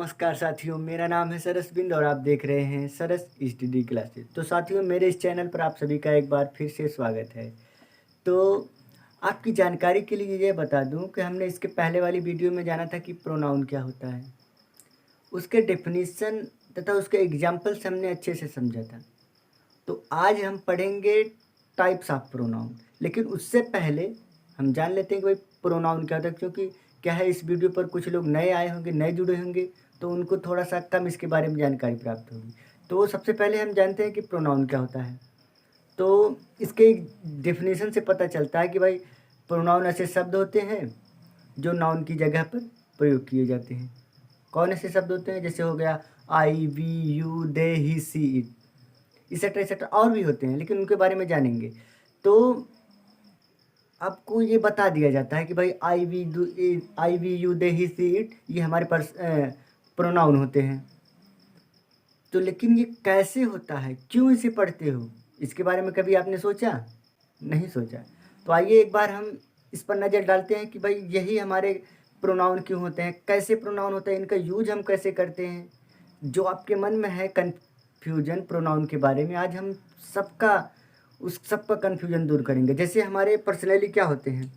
नमस्कार साथियों, मेरा नाम है सरस बिंद और आप देख रहे हैं सरस स्टडी क्लासेस। तो साथियों, मेरे इस चैनल पर आप सभी का एक बार फिर से स्वागत है। तो आपकी जानकारी के लिए ये बता दूं कि हमने इसके पहले वाली वीडियो में जाना था कि प्रोनाउन क्या होता है, उसके डेफिनेशन तथा उसके एग्जाम्पल्स हमने अच्छे से समझा था। तो आज हम पढ़ेंगे टाइप्स ऑफ प्रोनाउन, लेकिन उससे पहले हम जान लेते हैं कि भाई प्रोनाउन क्या होता है, क्योंकि क्या है, इस वीडियो पर कुछ लोग नए आए होंगे, नए जुड़े होंगे, तो उनको थोड़ा सा कम इसके बारे में जानकारी प्राप्त होगी। तो सबसे पहले हम जानते हैं कि प्रोनाउन क्या होता है। तो इसके डेफिनेशन से पता चलता है कि भाई प्रोनाउन ऐसे शब्द होते हैं जो नाउन की जगह पर प्रयोग किए जाते हैं। कौन ऐसे शब्द होते हैं? जैसे हो गया I, we, you, they, he, she, it, etcetera etcetera, और भी होते हैं, लेकिन उनके बारे में जानेंगे। तो आपको ये बता दिया जाता है कि भाई I, we, you, they, he, she, it, ये हमारे पास प्रोनाउन होते हैं। तो लेकिन ये कैसे होता है, क्यों इसे पढ़ते हो, इसके बारे में कभी आपने सोचा? नहीं सोचा। तो आइए एक बार हम इस पर नज़र डालते हैं कि भाई यही हमारे प्रोनाउन क्यों होते हैं, कैसे प्रोनाउन होता है, इनका यूज हम कैसे करते हैं। जो आपके मन में है कन्फ्यूजन प्रोनाउन के बारे में, आज हम उस सब का कन्फ्यूजन दूर करेंगे। जैसे हमारे पर्सनली क्या होते हैं,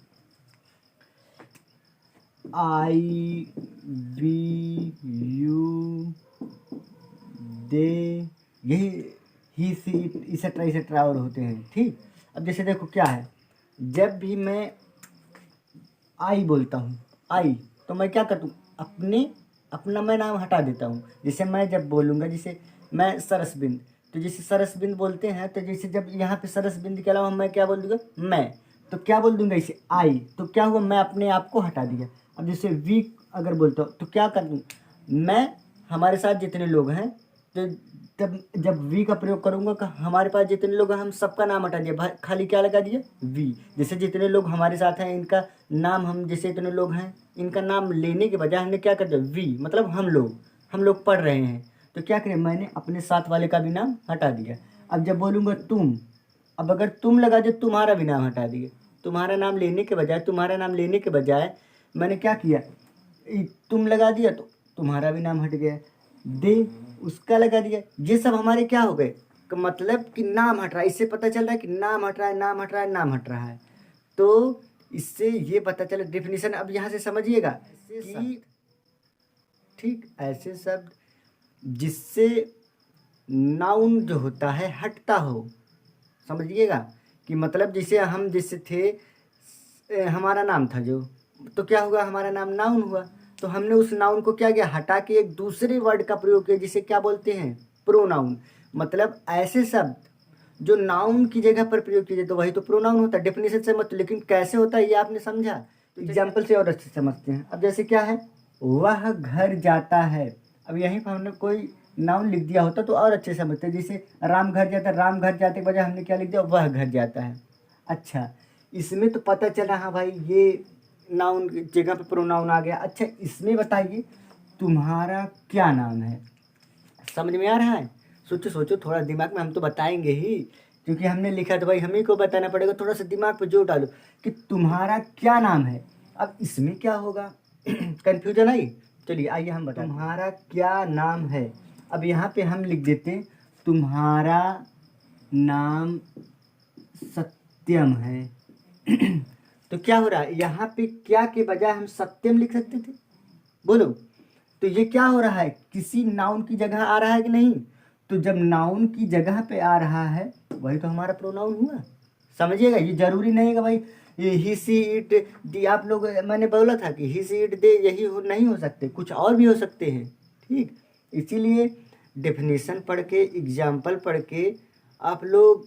आई, वी, यू, दे, यही, ही, सी, इसेट्रा इसेट्रा और होते हैं। ठीक, अब जैसे देखो क्या है, जब भी मैं आई बोलता हूँ, आई, तो मैं क्या करता हूँ, अपना मैं नाम हटा देता हूँ। जैसे मैं जब बोलूँगा, जैसे मैं सरस बिंद, तो जैसे सरस बिंद बोलते हैं, तो जैसे जब यहाँ पे सरस बिंद के अलावा मैं क्या बोल दूँगा, मैं, तो क्या बोल दूँगा इसे आई, तो क्या हुआ, मैं अपने आप को हटा दिया। अब जैसे वी अगर बोलता हूँ तो क्या कर दूँ, मैं, हमारे साथ जितने लोग हैं, तो तब जब वी का प्रयोग करूँगा कि हमारे पास जितने लोग हैं, हम सबका नाम हटा दिया, खाली क्या लगा दिया, वी। जैसे जितने लोग हमारे साथ हैं, इनका नाम, हम जैसे इतने लोग हैं, इनका नाम लेने के बजाय हमने क्या कर दिया, वी, मतलब हम लोग पढ़ रहे हैं, तो क्या करें, मैंने अपने साथ वाले का भी नाम हटा दिया। अब जब बोलूँगा तुम, अब अगर तुम लगा दे, तुम्हारा भी नाम हटा दिए। तुम्हारा नाम लेने के बजाय मैंने क्या किया, तुम लगा दिया, तो तुम्हारा भी नाम हट गया। दे, उसका लगा दिया। ये सब हमारे क्या हो गए, मतलब कि नाम हट रहा है। इससे पता चल रहा है कि नाम हट रहा है, नाम हट रहा है, नाम हट रहा है। तो इससे ये पता चला डेफिनेशन। अब यहाँ से समझिएगा कि ठीक ऐसे शब्द जिससे नाउन जो होता है हटता हो, समझिएगा कि मतलब जैसे थे, हमारा नाम था जो, तो क्या हुआ, हमारा नाम नाउन हुआ, तो हमने उस नाउन को क्या किया, हटा के एक दूसरे वर्ड का प्रयोग किया, जिसे क्या बोलते हैं, प्रोनाउन। मतलब ऐसे शब्द जो नाउन की जगह पर प्रयोग किए जाते, तो वही तो प्रोनाउन होता है। डेफिनेशन से मत, लेकिन कैसे होता है ये आपने समझा, तो एग्जाम्पल से और अच्छे से समझते हैं। अब जैसे क्या है, वह घर जाता है, अब यहीं पर हमने कोई नाउन लिख दिया होता तो और अच्छे से समझते हैं। जैसे राम घर जाता है, राम घर जाते के बजाय हमने क्या लिख दिया, वह घर जाता है। अच्छा, इसमें तो पता चला, हाँ भाई ये नाउन की जगह पे प्रोनाउन आ गया। अच्छा, इसमें बताइए तुम्हारा क्या नाम है, समझ में आ रहा है? सोचो सोचो थोड़ा दिमाग में, हम तो बताएंगे ही, क्योंकि हमने लिखा तो भाई हम ही को बताना पड़ेगा। थोड़ा सा दिमाग पे जोर डालो कि तुम्हारा क्या नाम है। अब इसमें क्या होगा, कन्फ्यूजन आई? चलिए आइए हम बताएं, तुम्हारा क्या नाम है। अब यहाँ पे हम लिख देते हैं तुम्हारा नाम सत्यम है। तो क्या हो रहा है, यहाँ पे क्या के बजाय हम सत्यम लिख सकते थे, बोलो। तो ये क्या हो रहा है, किसी नाउन की जगह आ रहा है कि नहीं? तो जब नाउन की जगह पे आ रहा है, वही तो हमारा प्रोनाउन हुआ। समझिएगा, ये जरूरी नहीं है कि भाई ये ही, सी, इट, दी, आप लोग, मैंने बोला था कि ही, सी, इट, दे, यही नहीं हो सकते, कुछ और भी हो सकते हैं। ठीक, इसीलिए डेफिनेशन पढ़ के, एग्जाम्पल पढ़ के आप लोग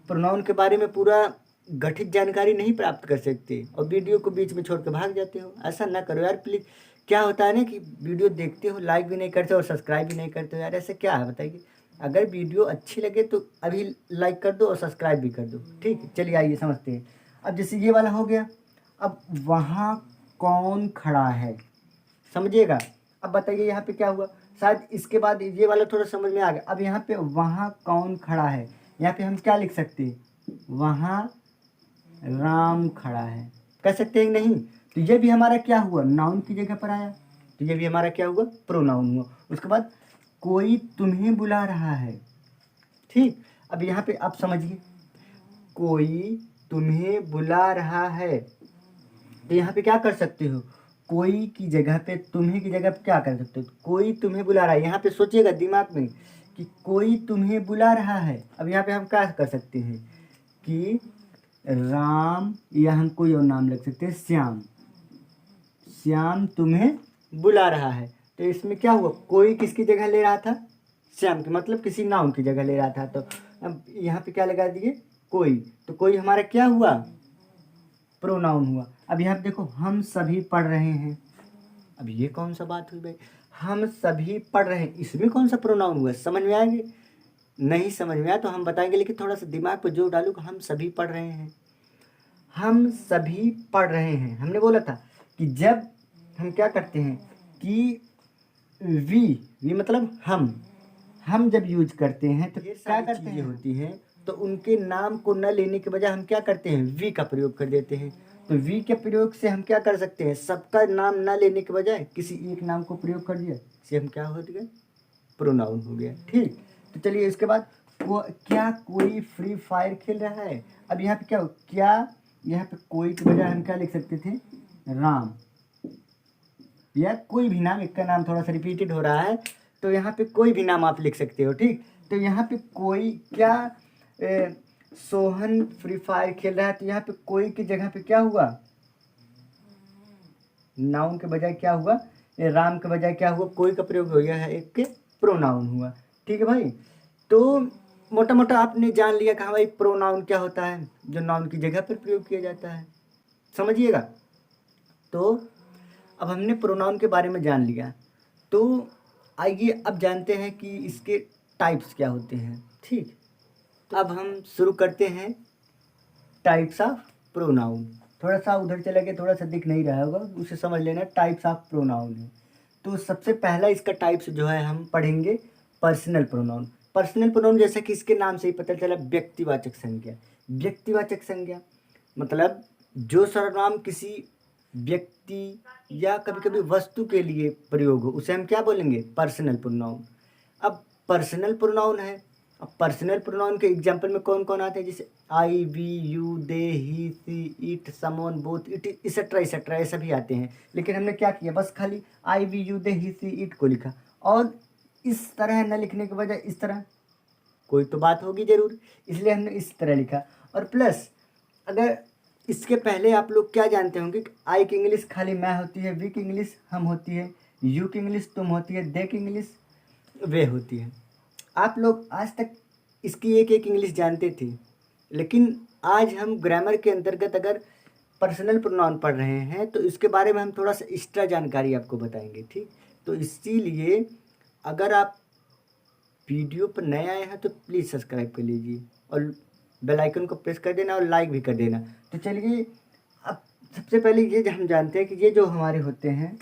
प्रोनाउन के बारे में पूरा गठित जानकारी नहीं प्राप्त कर सकते, और वीडियो को बीच में छोड़ के भाग जाते हो। ऐसा ना करो यार प्लीज़। क्या होता है ना कि वीडियो देखते हो, लाइक भी नहीं करते और सब्सक्राइब भी नहीं करते हो यार, ऐसा क्या है बताइए। अगर वीडियो अच्छी लगे तो अभी लाइक कर दो और सब्सक्राइब भी कर दो। ठीक है, चलिए आइए समझते हैं। अब जैसे ये वाला हो गया, अब वहाँ कौन खड़ा है, समझिएगा। अब बताइए यहाँ पे क्या हुआ, शायद इसके बाद ये वाला थोड़ा समझ में आ गया। अब यहाँ पे वहाँ कौन खड़ा है, यहाँ पे हम क्या लिख सकते हैं, वहाँ राम खड़ा है, कह सकते हैं नहीं? तो ये भी हमारा क्या हुआ, नाउन की जगह पर आया। तो ये भी हमारा क्या हुआ, प्रोनाउन हुआ। उसके बाद कोई तुम्हें बुला रहा है, ठीक। अब यहाँ पे आप समझिए, कोई तुम्हें बुला रहा है, तो यहाँ पे क्या कर सकते हो, कोई की जगह पे तुम्हें की जगह पे क्या कर सकते हो, कोई तुम्हें बुला रहा है। यहाँ पे सोचिएगा दिमाग में कि कोई तुम्हें बुला रहा है। अब यहाँ पे हम क्या कर सकते हैं कि राम, या हम कोई और नाम लिख सकते हैं, श्याम। श्याम तुम्हें बुला रहा है, तो इसमें क्या हुआ, कोई किसकी जगह ले रहा था, श्याम की, मतलब किसी नाउन की जगह ले रहा था। तो अब यहाँ पे क्या लगा दिए, कोई, तो कोई हमारा क्या हुआ, प्रोनाउन हुआ। अब यहाँ पे देखो, हम सभी पढ़ रहे हैं। अब ये कौन सा बात हुई भाई, हम सभी पढ़ रहे हैं, इसमें कौन सा प्रोनाउन हुआ, समझ में आएंगे, नहीं समझ में आया तो हम बताएंगे, लेकिन थोड़ा सा दिमाग पर जोर डालो। हम सभी पढ़ रहे हैं, हम सभी पढ़ रहे हैं। हमने बोला था कि जब हम क्या करते हैं कि वी मतलब हम जब यूज करते हैं तो क्या करते हैं होती हैं, तो उनके नाम को न लेने के बजाय हम क्या करते हैं, वी का प्रयोग कर देते हैं। तो वी के प्रयोग से हम क्या कर सकते हैं, सबका नाम न लेने के बजाय किसी एक नाम को प्रयोग कर दिया, इससे हम क्या हो गया, प्रोनाउन हो गया, ठीक। तो चलिए इसके बाद क्या कोई फ्री फायर खेल रहा है। अब यहाँ पे क्या हो, क्या, यहाँ पे कोई के बजाय हम क्या लिख सकते थे, राम, या कोई भी नाम, एक का नाम थोड़ा सा रिपीटेड हो रहा है, तो यहाँ पे कोई भी नाम आप लिख सकते हो, ठीक। तो यहाँ पे कोई क्या, सोहन फ्री फायर खेल रहा है, तो यहाँ पे कोई की जगह पे क्या हुआ, नाउन के बजाय क्या हुआ, राम के बजाय क्या हुआ, कोई का प्रयोग हो गया है, एक के प्रोनाउन हुआ, ठीक है भाई। तो मोटा मोटा आपने जान लिया कि हाँ भाई प्रोनाउन क्या होता है, जो नाउन की जगह पर प्रयोग किया जाता है, समझिएगा। तो अब हमने प्रोनाउन के बारे में जान लिया, तो आइए अब जानते हैं कि इसके टाइप्स क्या होते हैं, ठीक। तो अब हम शुरू करते हैं टाइप्स ऑफ प्रोनाउन। थोड़ा सा उधर चले गए, थोड़ा सा दिख नहीं रहा होगा, उसे समझ लेना, टाइप्स ऑफ प्रोनाउन है। तो सबसे पहला इसका टाइप्स जो है हम पढ़ेंगे पर्सनल प्रोनाउन। पर्सनल प्रोनाउन जैसा कि इसके नाम से ही पता चला, व्यक्तिवाचक संज्ञा। व्यक्तिवाचक संज्ञा मतलब जो सर्वनाम किसी व्यक्ति या कभी कभी वस्तु के लिए प्रयोग हो, उसे हम क्या बोलेंगे, पर्सनल प्रोनाउन। अब पर्सनल प्रोनाउन है, अब पर्सनल प्रोनाउन के एग्जाम्पल में कौन कौन आते हैं, जैसे I, we, you, they, he, she, it, someone, both, it, etcetera ये सभी आते हैं। लेकिन हमने क्या किया, बस खाली I, we, you, they, he, she, it को लिखा, और इस तरह न लिखने के बजाय इस तरह, कोई तो बात होगी जरूर, इसलिए हमने इस तरह लिखा। और प्लस अगर इसके पहले आप लोग क्या जानते होंगे कि आई की इंग्लिश खाली मैं होती है, वी की इंग्लिश हम होती है, यू की इंग्लिश तुम होती है, दे की इंग्लिश वे होती है। आप लोग आज तक इसकी एक एक इंग्लिश जानते थे, लेकिन आज हम ग्रामर के अंतर्गत अगर पर्सनल प्रोनाउन पढ़ रहे हैं तो इसके बारे में हम थोड़ा सा एक्स्ट्रा जानकारी आपको बताएंगे, ठीक। तो इसीलिए अगर आप वीडियो पर नए आए हैं तो प्लीज़ सब्सक्राइब कर लीजिए और बेल आइकन को प्रेस कर देना और लाइक भी कर देना। तो चलिए अब सबसे पहले ये हम जानते हैं कि ये जो हमारे होते हैं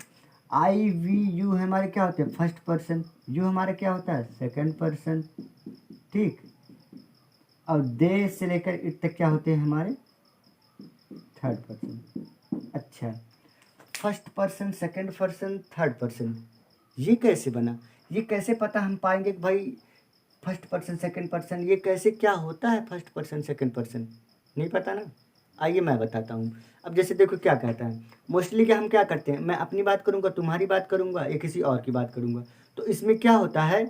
आई, वी, यू हमारे क्या होते हैं, फर्स्ट पर्सन, यू हमारा क्या होता है, सेकंड पर्सन, ठीक। और दे से लेकर इट तक क्या होते हैं हमारे, थर्ड पर्सन। अच्छा, first person, second person, third person, ये कैसे बना, ये कैसे पता हम पाएंगे कि भाई फर्स्ट पर्सन सेकंड पर्सन ये कैसे क्या होता है, फर्स्ट पर्सन सेकंड पर्सन नहीं पता ना। आइए मैं बताता हूँ। अब जैसे देखो क्या कहता है, मोस्टली क्या हम क्या करते हैं, मैं अपनी बात करूँगा, तुम्हारी बात करूँगा, या किसी और की बात करूँगा, तो इसमें क्या होता है,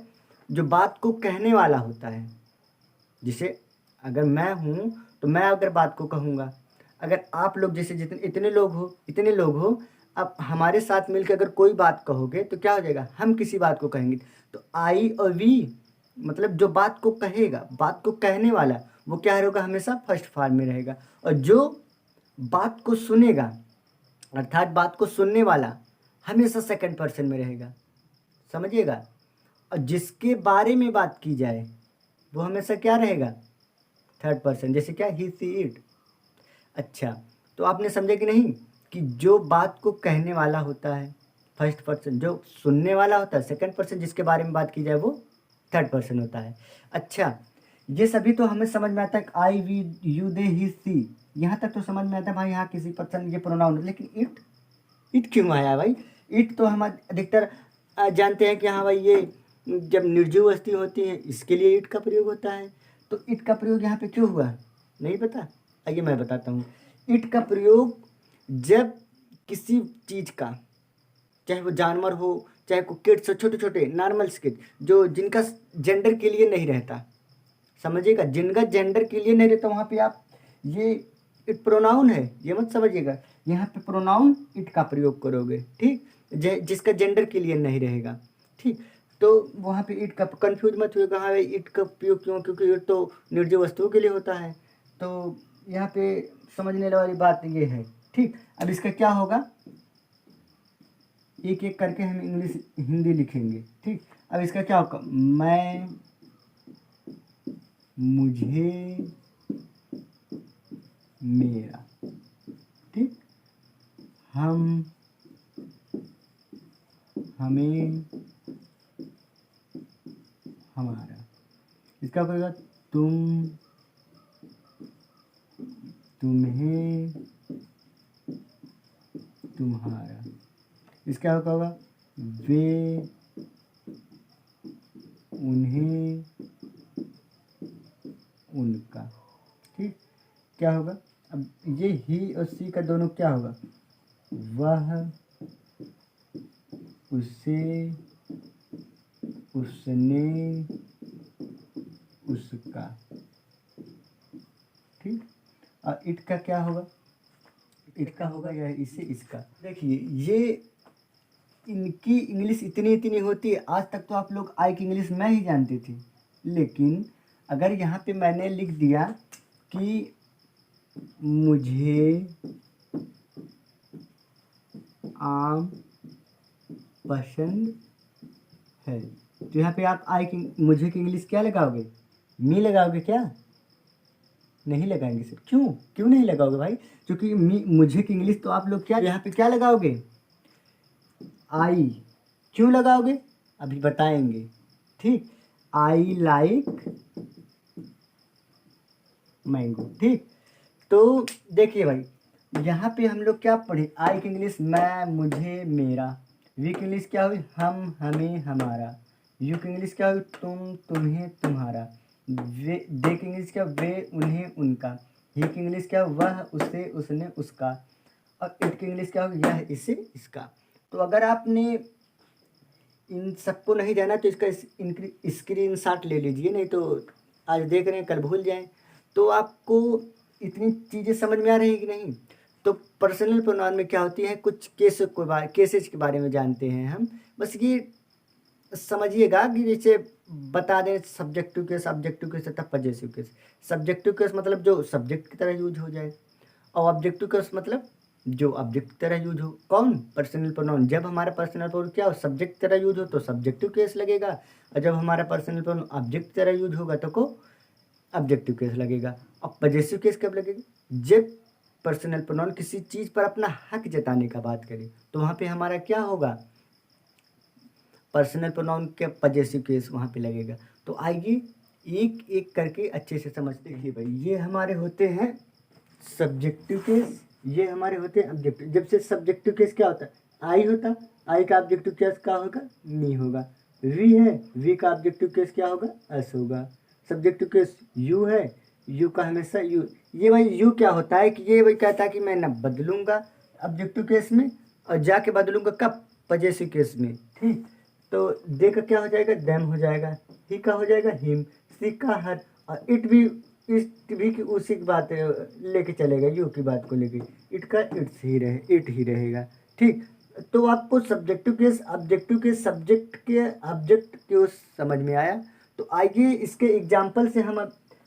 जो बात को कहने वाला होता है, जैसे अगर मैं हूँ तो मैं अगर बात को कहूँगा, अगर आप लोग जैसे जितने इतने लोग हो, अब हमारे साथ मिलकर अगर कोई बात कहोगे तो क्या हो जाएगा, हम किसी बात को कहेंगे। तो आई और वी मतलब जो बात को कहेगा, बात को कहने वाला, वो क्या रहेगा, हमेशा फर्स्ट फॉर्म में रहेगा। और जो बात को सुनेगा अर्थात बात को सुनने वाला हमेशा सेकंड पर्सन में रहेगा, समझिएगा। और जिसके बारे में बात की जाए वो हमेशा क्या रहेगा, थर्ड पर्सन, जैसे क्या, ही, सी, इट। अच्छा, तो आपने समझा कि नहीं कि जो बात को कहने वाला होता है फर्स्ट पर्सन, जो सुनने वाला होता है सेकंड पर्सन, जिसके बारे में बात की जाए वो थर्ड पर्सन होता है। अच्छा, ये सभी तो हमें समझ में आता है, आई, वी, यू, दे, ही, सी, यहाँ तक तो समझ में आता है भाई, यहाँ किसी पर्सन ये प्रोनाउन, लेकिन इट क्यों आया भाई, ईट तो हम अधिकतर जानते हैं कि हाँ भाई ये जब निर्जीव वस्तु होती है इसके लिए ईट का प्रयोग होता है। तो ईट का प्रयोग यहाँ पे क्यों हुआ नहीं पता? आइए मैं बताता हूँ। ईट का प्रयोग जब किसी चीज़ का, चाहे वो जानवर हो चाहे को किड्स हो, छोटे छोटे नॉर्मल किड जो जिनका जेंडर के लिए नहीं रहता, समझिएगा, जिनका जेंडर के लिए नहीं रहता, वहाँ पे आप ये इट प्रोनाउन है ये मत समझिएगा, यहाँ पे प्रोनाउन इट का प्रयोग करोगे, ठीक, जिसका जेंडर के लिए नहीं रहेगा, ठीक। तो वहाँ पे इट का कंफ्यूज मत होगा, हाँ भाई इट का प्रयोग क्यों, क्योंकि इट तो निर्जीव वस्तुओं के लिए होता है। तो यहाँ पे समझने वाली बात ये है, ठीक। अब इसका क्या होगा, एक एक करके हम इंग्लिश हिंदी लिखेंगे, ठीक। अब इसका क्या होगा, मैं, मुझे, मेरा, ठीक, हम, हमें, हमारा। इसका होगा तुम, तुम्हें, तुम्हारा। इसका होगा वे, उन्हें, उनका, ठीक। क्या होगा, अब ये ही और सी का दोनों क्या होगा, वह, उसे, उसने, उसका, ठीक। और इट का क्या होगा, इट का होगा या इससे इसका। देखिए ये इनकी इंग्लिश इतनी इतनी होती है, आज तक तो आप लोग आई की इंग्लिश मैं ही जानती थी, लेकिन अगर यहाँ पे मैंने लिख दिया कि मुझे आम पसंद है, तो यहाँ पे आप आई की, मुझे की इंग्लिश क्या लगाओगे, मी लगाओगे क्या, नहीं लगाएंगे सर। क्यों क्यों नहीं लगाओगे भाई, क्योंकि मुझे की इंग्लिश तो आप लोग क्या यहाँ पे क्या लगाओगे, आई। क्यों लगाओगे अभी बताएंगे, ठीक। आई लाइक मैंगो, ठीक। तो देखिए भाई यहाँ पे हम लोग क्या पढ़े, आई की इंग्लिश मैं, मुझे, मेरा। वी की इंग्लिश क्या हुई, हम, हमें, हमारा। यू की इंग्लिश क्या हुई, तुम, तुम्हें, तुम्हारा। वे, दे की इंग्लिश क्या, वे, उन्हें, उनका। ही की इंग्लिश क्या, वह, उसे, उसने, उसका। और इट की इंग्लिश क्या होगी, यह, इसे, इसका। तो अगर आपने इन सबको नहीं जाना तो इसका स्क्रीन शॉट ले लीजिए, नहीं तो आज देख रहे हैं कल भूल जाएं। तो आपको इतनी चीज़ें समझ में आ रही है कि नहीं। तो पर्सनल प्रोनाउन में क्या होती है, कुछ केसेस के बारे में जानते हैं हम, बस ये समझिएगा कि जैसे बता दें सब्जेक्टिव केस, ऑब्जेक्टिव केस तथा पजेसिव केस। सब्जेक्टिव केस मतलब जो सब्जेक्ट की तरह यूज हो जाए, और ऑब्जेक्टिव केस मतलब जो ऑब्जेक्ट की तरह यूज हो। कौन, पर्सनल प्रोनाउन। जब हमारा पर्सनल प्रोनाउन क्या हो, सब्जेक्ट की तरह यूज हो तो सब्जेक्टिव केस लगेगा, और जब हमारा पर्सनल प्रोनाउन ऑब्जेक्ट की तरह यूज होगा तो को ऑब्जेक्टिव केस लगेगा। और पजेसिव केस कब लगेगा, जब पर्सनल प्रोनाउन किसी चीज़ पर अपना हक जताने का बात करें तो वहाँ पे हमारा क्या होगा, पर्सनल प्रोनाउन के पजेसिव केस वहाँ पे लगेगा। तो आइए एक एक करके अच्छे से समझते हैं भाई। ये हमारे होते हैं सब्जेक्टिव केस, ये हमारे होते हैं ऑब्जेक्टिव। जब से सब्जेक्टिव केस क्या होता है, आई होता, आई का ऑब्जेक्टिव केस क्या होगा, मी होगा। वी है, वी का ऑब्जेक्टिव केस क्या होगा, एस होगा। सब्जेक्टिव केस यू है, यू का हमेशा यू। ये भाई यू क्या होता है कि ये भाई कहता है कि मैं ना बदलूंगा ऑब्जेक्टिव केस में, और जाके बदलूंगा कब, पजेसिव केस में, ठीक। तो दे का क्या हो जाएगा, देम हो जाएगा। ही का हो जाएगा हिम, सी का हर, और इट भी, इस भी की उसी की बात लेके चलेगा, यू की बात को लेके। इट का इट्स ही रहे, इट ही रहेगा, ठीक। तो आपको subjective case, objective case, subject के ऑब्जेक्ट के समझ में आया। तो आइए इसके एग्जाम्पल से हम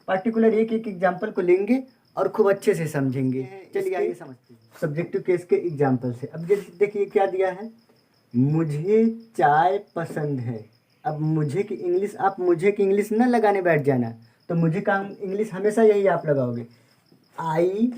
पार्टिकुलर एक एक एग्जाम्पल को लेंगे और खूब अच्छे से समझेंगे। चलिए आइए समझते हैं सब्जेक्टिव केस के एग्जाम्पल से। अब देखिए क्या दिया है, मुझे चाय पसंद है। अब मुझे की इंग्लिश, आप मुझे की इंग्लिश ना लगाने बैठ जाना, तो मुझे का इंग्लिश हमेशा यही आप लगाओगे। आई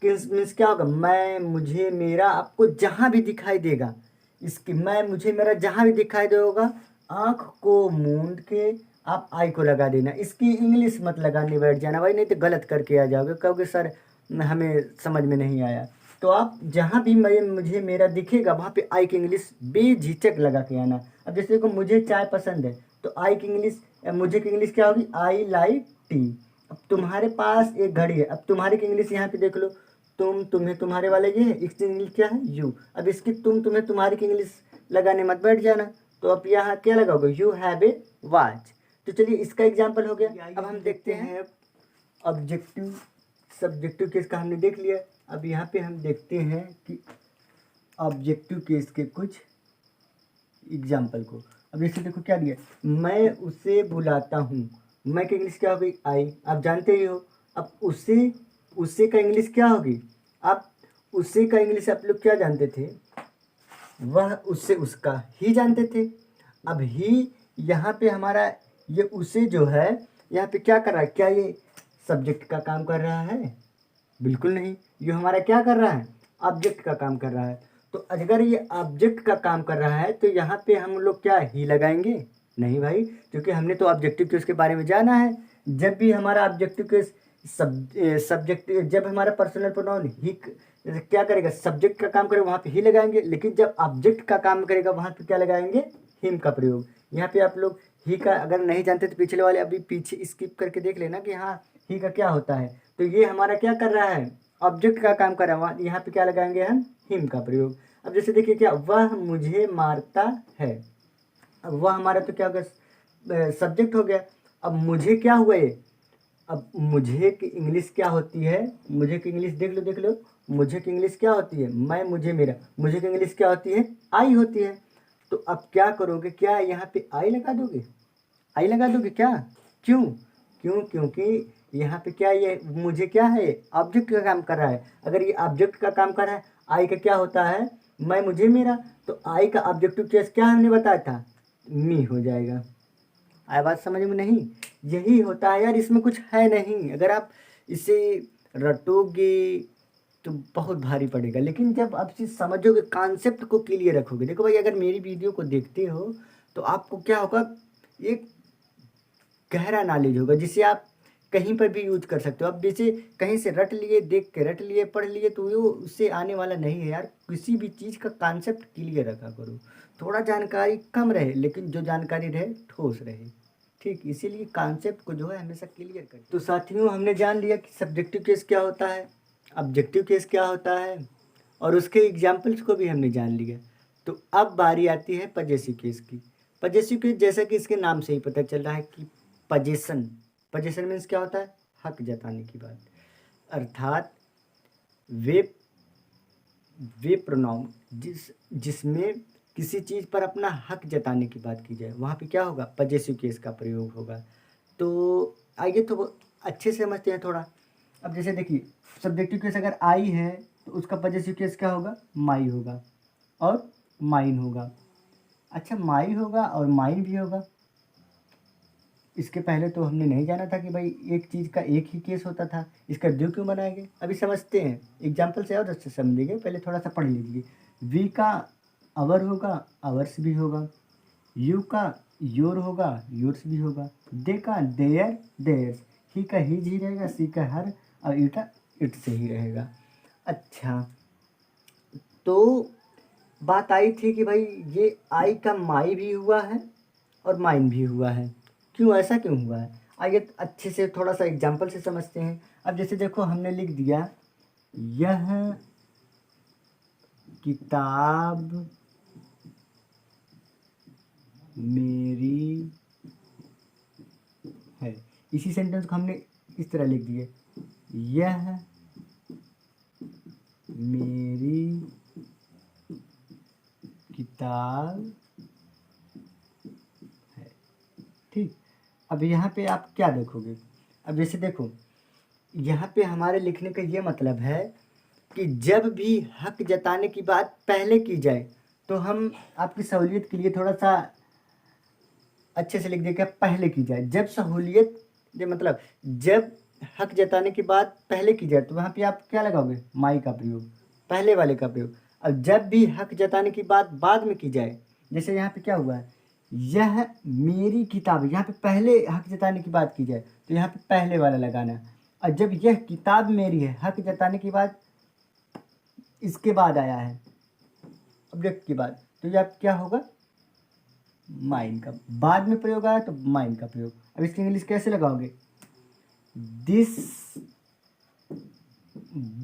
मीन्स क्या होगा, मैं, मुझे, मेरा। आपको जहाँ भी दिखाई देगा इसकी, मैं, मुझे, मेरा जहाँ भी दिखाई देगा, आँख को मूंद के आप आई को लगा देना। इसकी इंग्लिश मत लगाने बैठ जाना भाई, नहीं तो गलत करके आ जाओगे, कहोगे सर हमें समझ में नहीं आया। तो आप जहाँ भी मुझे मेरा दिखेगा वहाँ पे आई की इंग्लिश बेझिझक लगा के आना। अब जैसे देखो मुझे चाय पसंद है तो आई की इंग्लिश, मुझे की इंग्लिश क्या होगी, आई लाइक टी। अब तुम्हारे पास एक घड़ी है, अब तुम्हारे की इंग्लिश यहाँ पे देख लो, तुम, तुम्हें, तुम्हारे वाले ये है, इसकी इंग्लिश क्या है, यू। अब इसकी तुम, तुम्हें, तुम्हारी की इंग्लिश लगाने मत बैठ जाना। तो अब यहाँ क्या लगाओगे, यू हैव ए वॉच। तो चलिए इसका एग्जाम्पल हो गया। अब हम देखते हैं ऑब्जेक्टिव सब्जेक्टिव केस का हमने देख लिया। अब यहाँ पे हम देखते हैं कि ऑब्जेक्टिव केस के कुछ एग्जाम्पल को। अब जैसे देखो क्या दिया, मैं उसे बुलाता हूँ, मैं का इंग्लिश क्या होगी, आई, आप जानते ही हो। अब उसे का इंग्लिश क्या होगी, आप उसे का इंग्लिश आप लोग क्या जानते थे, वह उससे उसका ही जानते थे। अब ही यहाँ पे हमारा ये उसे जो है यहाँ पे क्या कर रहा है, क्या ये सब्जेक्ट का काम कर रहा है, बिल्कुल नहीं। ये हमारा क्या कर रहा है, ऑब्जेक्ट का काम कर रहा है। तो अगर ये ऑब्जेक्ट का काम कर रहा है तो यहाँ पे हम लोग क्या ही लगाएंगे, नहीं भाई, क्योंकि हमने तो ऑब्जेक्टिव केस के बारे में जाना है। जब भी हमारा ऑब्जेक्टिव केस सब्जेक्ट, जब हमारा पर्सनल प्रोनाउन ही क्या करेगा, सब्जेक्ट का काम करेगा, वहाँ पे ही लगाएंगे। लेकिन जब ऑब्जेक्ट का काम करेगा वहाँ पे क्या लगाएंगे, हिम का प्रयोग। यहाँ पे आप लोग ही का अगर नहीं जानते तो पिछले वाले अभी पीछे स्किप करके देख लेना कि हाँ ही का क्या होता है। तो ये हमारा क्या कर रहा है, ऑब्जेक्ट का काम कर रहा है, यहाँ पे क्या लगाएंगे हम, हिम का प्रयोग। अब जैसे देखिए क्या, वह मुझे मारता है। अब वह हमारा तो क्या हो गया, सब्जेक्ट हो गया। अब मुझे क्या हुआ ये, अब मुझे की इंग्लिश क्या होती है, मुझे की इंग्लिश देख लो, मुझे की इंग्लिश क्या होती है, मैं, मुझे, मेरा। मुझे की इंग्लिश क्या होती है, आई होती है। तो अब क्या करोगे, क्या यहाँ पे आई लगा दोगे, आई लगा दोगे क्या, क्यों, क्योंकि यहाँ पे क्या, ये मुझे क्या है, ऑब्जेक्ट का काम कर रहा है। अगर ये ऑब्जेक्ट का काम कर रहा है, आई का क्या होता है, मैं, मुझे, मेरा। तो आई का ऑब्जेक्टिव केस क्या हमने बताया था, मी हो जाएगा। आया बात समझ में, नहीं, यही होता है यार, इसमें कुछ है नहीं। अगर आप इसे रटोगे तो बहुत भारी पड़ेगा, लेकिन जब आप चीज़ समझोगे, कॉन्सेप्ट को क्लियर रखोगे। देखो भाई, अगर मेरी वीडियो को देखते हो तो आपको क्या होगा, एक गहरा नॉलेज होगा जिसे आप कहीं पर भी यूज कर सकते हो। अब जैसे कहीं से रट लिए, देख के रट लिए, पढ़ लिए, तो वो उससे आने वाला नहीं है यार। किसी भी चीज़ का कॉन्सेप्ट क्लियर रखा करो, थोड़ा जानकारी कम रहे लेकिन जो जानकारी रहे ठोस रहे, ठीक। इसीलिए कॉन्सेप्ट को जो है हमेशा क्लियर करें। तो साथियों, हमने जान लिया कि सब्जेक्टिव केस क्या होता है, ऑब्जेक्टिव केस क्या होता है, और उसके एग्जाम्पल्स को भी हमने जान लिया। तो अब बारी आती है पजेसिव केस की। पजेसिव केस जैसा कि इसके नाम से ही पता चल रहा है कि पजेशन, पजेशन मीन्स क्या होता है, हक जताने की बात। अर्थात वे प्रोनाउन जिसमें किसी चीज़ पर अपना हक जताने की बात की जाए, वहाँ पे क्या होगा, पजेसिव केस का प्रयोग होगा। तो आइए तो अच्छे से समझते हैं थोड़ा। अब जैसे देखिए, सब्जेक्टिव केस अगर आई है तो उसका पजेसिव केस क्या होगा, माई होगा और माइन होगा। अच्छा, माई होगा और माइन भी होगा। इसके पहले तो हमने नहीं जाना था कि भाई एक चीज़ का एक ही केस होता था, इसका दो क्यों बनाएंगे। अभी समझते हैं एग्जाम्पल से और अच्छे समझेंगे, पहले थोड़ा सा पढ़ लीजिए। वी का अवर होगा, अवर्स भी होगा। यू का योर होगा, योर्स भी होगा। दे का देयर, देयर्स। ही का हीज ही रहेगा, सी का हर, और ई का इट से ही रहेगा। अच्छा, तो बात आई थी कि भाई ये आई का माई भी हुआ है और माइन भी हुआ है। क्यों, ऐसा क्यों हुआ है, आइए अच्छे से थोड़ा सा एग्जाम्पल से समझते हैं। अब जैसे देखो, हमने लिख दिया यह किताब मेरी है। इसी सेंटेंस को हमने इस तरह लिख दिया, यह मेरी किताब है, ठीक। अब यहाँ पे आप क्या देखोगे, अब जैसे देखो, यहाँ पे हमारे लिखने का ये मतलब है कि जब भी हक जताने की बात पहले की जाए तो हम आपकी सहूलियत के लिए थोड़ा सा अच्छे से लिख देंगे, पहले की जाए। जब सहूलियत, ये मतलब जब हक जताने की बात पहले की जाए तो वहाँ पे आप क्या लगाओगे, माई का प्रयोग, पहले वाले का प्रयोग। अब जब भी हक जताने की बात बाद में की जाए, जैसे यहाँ पे क्या हुआ है, यह मेरी किताब, यहाँ पे पहले हक जताने की बात की जाए तो यहाँ पे पहले वाला लगाना है। और जब यह किताब मेरी है, हक जताने की बात इसके बाद आया है, ऑब्जेक्ट के बाद, तो ये आप क्या होगा, माइन का। बाद में प्रयोग आया तो माइन का प्रयोग। अब इसकी इंग्लिश कैसे लगाओगे, दिस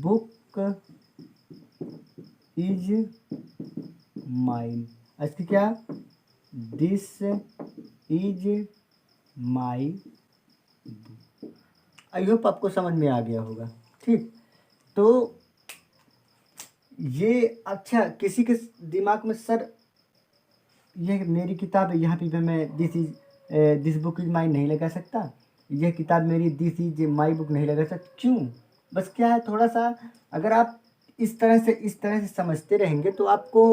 बुक इज माइन। इसकी क्या, this is my. I hope आपको समझ में आ गया होगा। ठीक, तो ये अच्छा, किसी के दिमाग में सर ये मेरी किताब है, यहाँ पे मैं दिस बुक इज माई नहीं लगा सकता, यह किताब मेरी, दिस इज माई बुक नहीं लगा सकता, क्यों? बस क्या है, थोड़ा सा अगर आप इस तरह से समझते रहेंगे तो आपको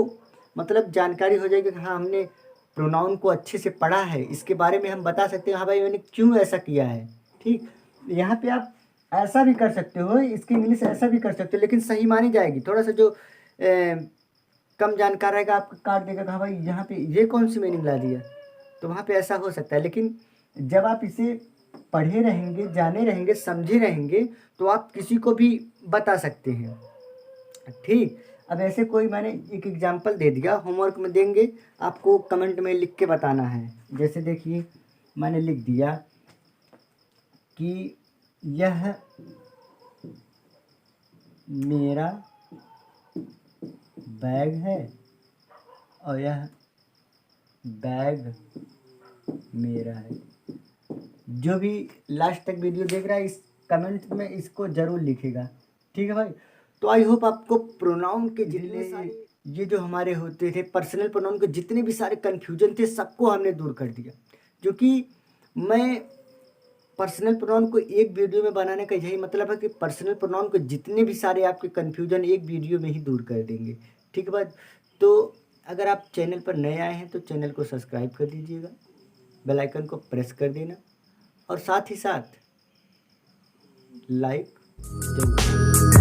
मतलब जानकारी हो जाएगी कि हाँ हमने प्रोनाउन को अच्छे से पढ़ा है, इसके बारे में हम बता सकते हैं हाँ भाई मैंने क्यों ऐसा किया है। ठीक, यहाँ पे आप ऐसा भी कर सकते हो, इसकी इंग्लिश ऐसा भी कर सकते हो, लेकिन सही मानी जाएगी। थोड़ा सा जो कम जानकार रहेगा आपको काट देगा, हाँ भाई यहाँ पे ये कौन सी मीनिंग ला दिया, तो वहाँ पे ऐसा हो सकता है। लेकिन जब आप इसे पढ़े रहेंगे, जाने रहेंगे, समझे रहेंगे, तो आप किसी को भी बता सकते हैं। ठीक, अब ऐसे कोई मैंने एक एग्जांपल दे दिया, होमवर्क में देंगे, आपको कमेंट में लिख के बताना है। जैसे देखिए मैंने लिख दिया कि यह मेरा बैग है और यह बैग मेरा है। जो भी लास्ट तक वीडियो देख रहा है इस कमेंट में इसको ज़रूर लिखेगा। ठीक है भाई, तो आई होप आपको प्रोनाउन के जितने सारे ये जो हमारे होते थे पर्सनल प्रोनाउन के जितने भी सारे कन्फ्यूजन थे सबको हमने दूर कर दिया। जो कि मैं पर्सनल प्रोनाउन को एक वीडियो में बनाने का यही मतलब है कि पर्सनल प्रोनाउन को जितने भी सारे आपके कन्फ्यूजन एक वीडियो में ही दूर कर देंगे। ठीक है भाई, तो अगर आप चैनल पर नए आए हैं तो चैनल को सब्सक्राइब कर दीजिएगा, बेल आइकन को प्रेस कर देना और साथ ही साथ लाइक जरूर।